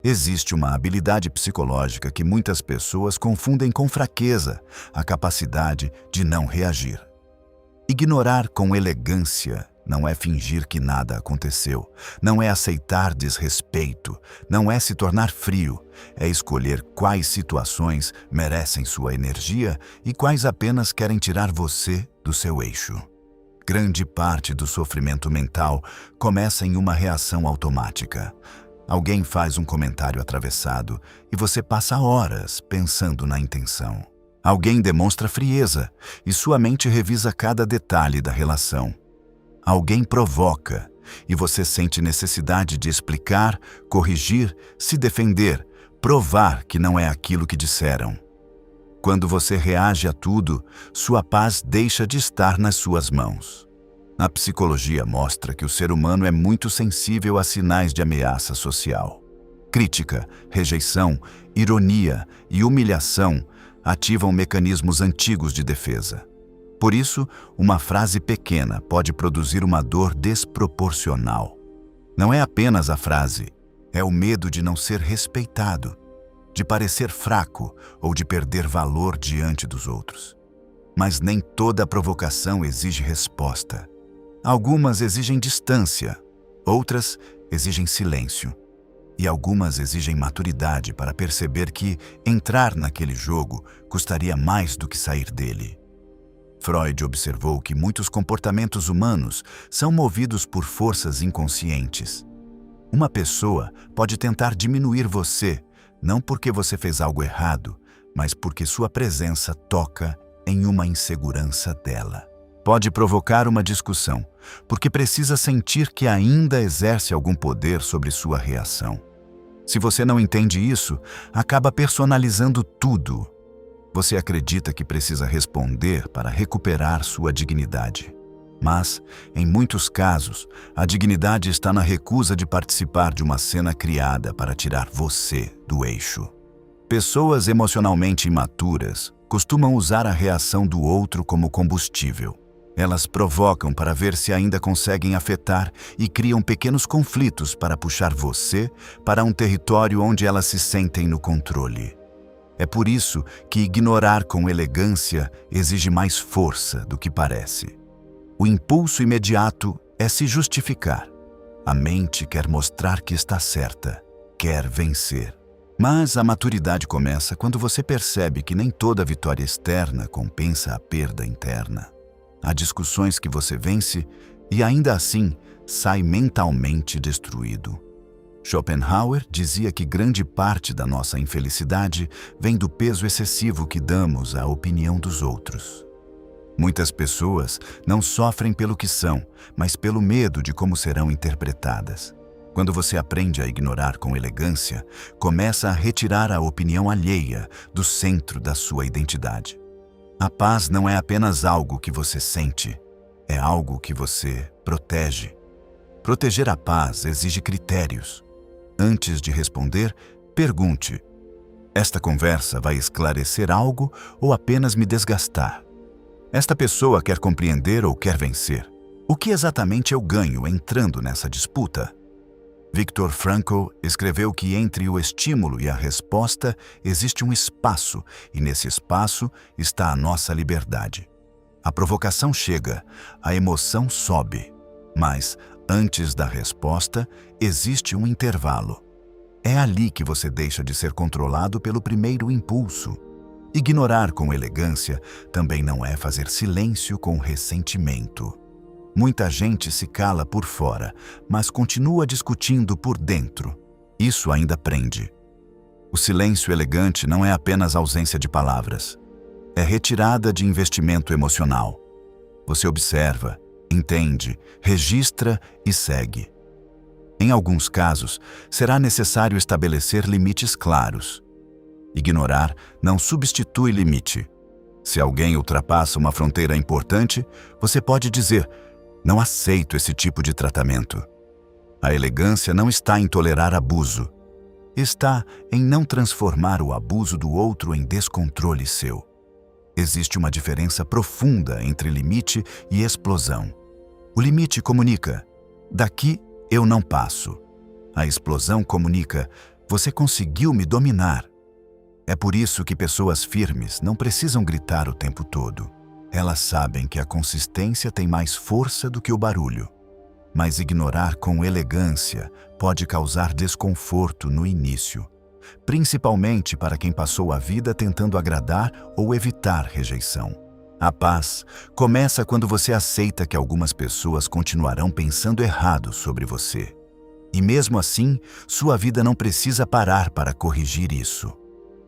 Existe uma habilidade psicológica que muitas pessoas confundem com fraqueza, a capacidade de não reagir. Ignorar com elegância não é fingir que nada aconteceu, não é aceitar desrespeito, não é se tornar frio, é escolher quais situações merecem sua energia e quais apenas querem tirar você do seu eixo. Grande parte do sofrimento mental começa em uma reação automática. Alguém faz um comentário atravessado e você passa horas pensando na intenção. Alguém demonstra frieza e sua mente revisa cada detalhe da relação. Alguém provoca e você sente necessidade de explicar, corrigir, se defender, provar que não é aquilo que disseram. Quando você reage a tudo, sua paz deixa de estar nas suas mãos. A psicologia mostra que o ser humano é muito sensível a sinais de ameaça social. Crítica, rejeição, ironia e humilhação ativam mecanismos antigos de defesa. Por isso, uma frase pequena pode produzir uma dor desproporcional. Não é apenas a frase, é o medo de não ser respeitado, de parecer fraco ou de perder valor diante dos outros. Mas nem toda provocação exige resposta. Algumas exigem distância, outras exigem silêncio. E algumas exigem maturidade para perceber que entrar naquele jogo custaria mais do que sair dele. Freud observou que muitos comportamentos humanos são movidos por forças inconscientes. Uma pessoa pode tentar diminuir você, não porque você fez algo errado, mas porque sua presença toca em uma insegurança dela. Pode provocar uma discussão, porque precisa sentir que ainda exerce algum poder sobre sua reação. Se você não entende isso, acaba personalizando tudo. Você acredita que precisa responder para recuperar sua dignidade. Mas, em muitos casos, a dignidade está na recusa de participar de uma cena criada para tirar você do eixo. Pessoas emocionalmente imaturas costumam usar a reação do outro como combustível. Elas provocam para ver se ainda conseguem afetar e criam pequenos conflitos para puxar você para um território onde elas se sentem no controle. É por isso que ignorar com elegância exige mais força do que parece. O impulso imediato é se justificar. A mente quer mostrar que está certa, quer vencer. Mas a maturidade começa quando você percebe que nem toda vitória externa compensa a perda interna. Há discussões que você vence e ainda assim sai mentalmente destruído. Schopenhauer dizia que grande parte da nossa infelicidade vem do peso excessivo que damos à opinião dos outros. Muitas pessoas não sofrem pelo que são, mas pelo medo de como serão interpretadas. Quando você aprende a ignorar com elegância, começa a retirar a opinião alheia do centro da sua identidade. A paz não é apenas algo que você sente, é algo que você protege. Proteger a paz exige critérios. Antes de responder, pergunte: esta conversa vai esclarecer algo ou apenas me desgastar? Esta pessoa quer compreender ou quer vencer? O que exatamente eu ganho entrando nessa disputa? Viktor Frankl escreveu que entre o estímulo e a resposta existe um espaço, e nesse espaço está a nossa liberdade. A provocação chega, a emoção sobe, mas antes da resposta existe um intervalo. É ali que você deixa de ser controlado pelo primeiro impulso. Ignorar com elegância também não é fazer silêncio com ressentimento. Muita gente se cala por fora, mas continua discutindo por dentro. Isso ainda prende. O silêncio elegante não é apenas ausência de palavras. É retirada de investimento emocional. Você observa, entende, registra e segue. Em alguns casos, será necessário estabelecer limites claros. Ignorar não substitui limite. Se alguém ultrapassa uma fronteira importante, você pode dizer: não aceito esse tipo de tratamento. A elegância não está em tolerar abuso. Está em não transformar o abuso do outro em descontrole seu. Existe uma diferença profunda entre limite e explosão. O limite comunica: daqui eu não passo. A explosão comunica: Você conseguiu me dominar. É por isso que pessoas firmes não precisam gritar o tempo todo. Elas sabem que a consistência tem mais força do que o barulho. Mas ignorar com elegância pode causar desconforto no início, principalmente para quem passou a vida tentando agradar ou evitar rejeição. A paz começa quando você aceita que algumas pessoas continuarão pensando errado sobre você. E mesmo assim, sua vida não precisa parar para corrigir isso.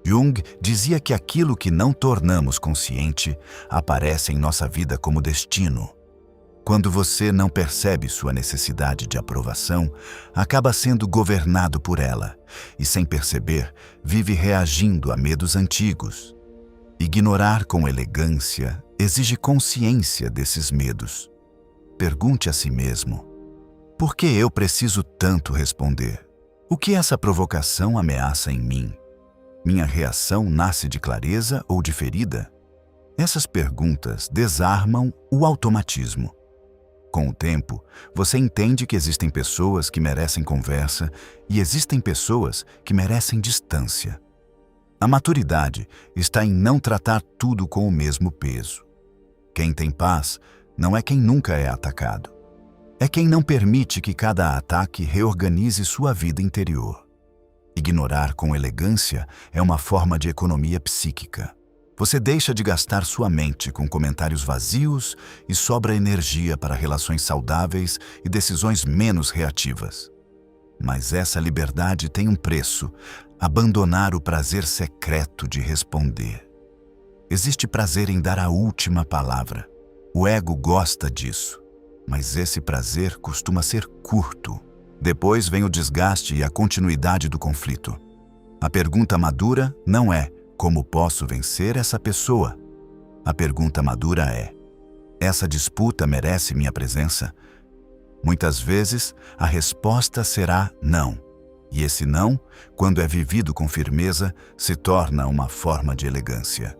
Jung dizia que aquilo que não tornamos consciente aparece em nossa vida como destino. Quando você não percebe sua necessidade de aprovação, acaba sendo governado por ela e, sem perceber, vive reagindo a medos antigos. Ignorar com elegância exige consciência desses medos. Pergunte a si mesmo: por que eu preciso tanto responder? O que essa provocação ameaça em mim? Minha reação nasce de clareza ou de ferida? Essas perguntas desarmam o automatismo. Com o tempo, você entende que existem pessoas que merecem conversa e existem pessoas que merecem distância. A maturidade está em não tratar tudo com o mesmo peso. Quem tem paz não é quem nunca é atacado. É quem não permite que cada ataque reorganize sua vida interior. Ignorar com elegância é uma forma de economia psíquica. Você deixa de gastar sua mente com comentários vazios e sobra energia para relações saudáveis e decisões menos reativas. Mas essa liberdade tem um preço: abandonar o prazer secreto de responder. Existe prazer em dar a última palavra. O ego gosta disso, mas esse prazer costuma ser curto. Depois vem o desgaste e a continuidade do conflito. A pergunta madura não é: como posso vencer essa pessoa? A pergunta madura é: essa disputa merece minha presença? Muitas vezes, a resposta será não. E esse não, quando é vivido com firmeza, se torna uma forma de elegância.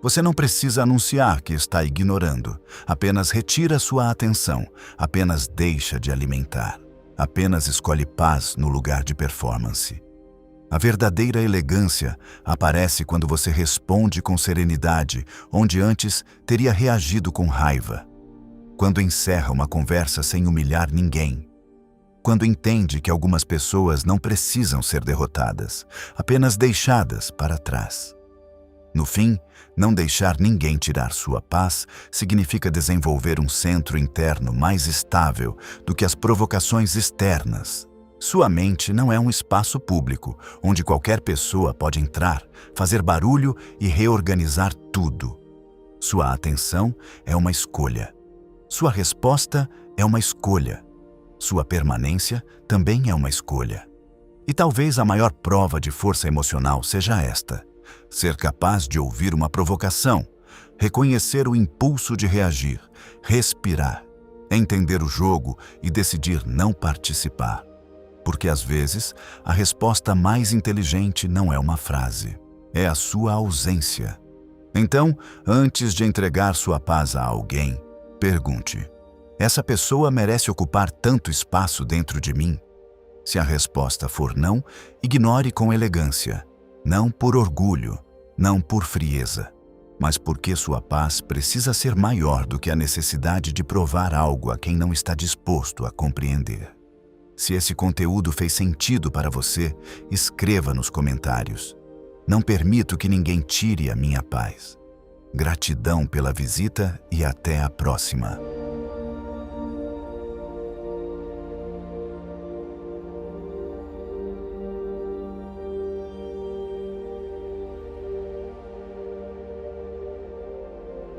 Você não precisa anunciar que está ignorando. Apenas retira sua atenção. Apenas deixa de alimentar. Apenas escolhe paz no lugar de performance. A verdadeira elegância aparece quando você responde com serenidade, onde antes teria reagido com raiva. Quando encerra uma conversa sem humilhar ninguém. Quando entende que algumas pessoas não precisam ser derrotadas, apenas deixadas para trás. No fim, não deixar ninguém tirar sua paz significa desenvolver um centro interno mais estável do que as provocações externas. Sua mente não é um espaço público, onde qualquer pessoa pode entrar, fazer barulho e reorganizar tudo. Sua atenção é uma escolha. Sua resposta é uma escolha. Sua permanência também é uma escolha. E talvez a maior prova de força emocional seja esta: ser capaz de ouvir uma provocação, reconhecer o impulso de reagir, respirar, entender o jogo e decidir não participar. Porque às vezes, a resposta mais inteligente não é uma frase, é a sua ausência. Então, antes de entregar sua paz a alguém, pergunte: essa pessoa merece ocupar tanto espaço dentro de mim? Se a resposta for não, ignore com elegância. Não por orgulho, não por frieza, mas porque sua paz precisa ser maior do que a necessidade de provar algo a quem não está disposto a compreender. Se esse conteúdo fez sentido para você, escreva nos comentários. Não permito que ninguém tire a minha paz. Gratidão pela visita e até a próxima.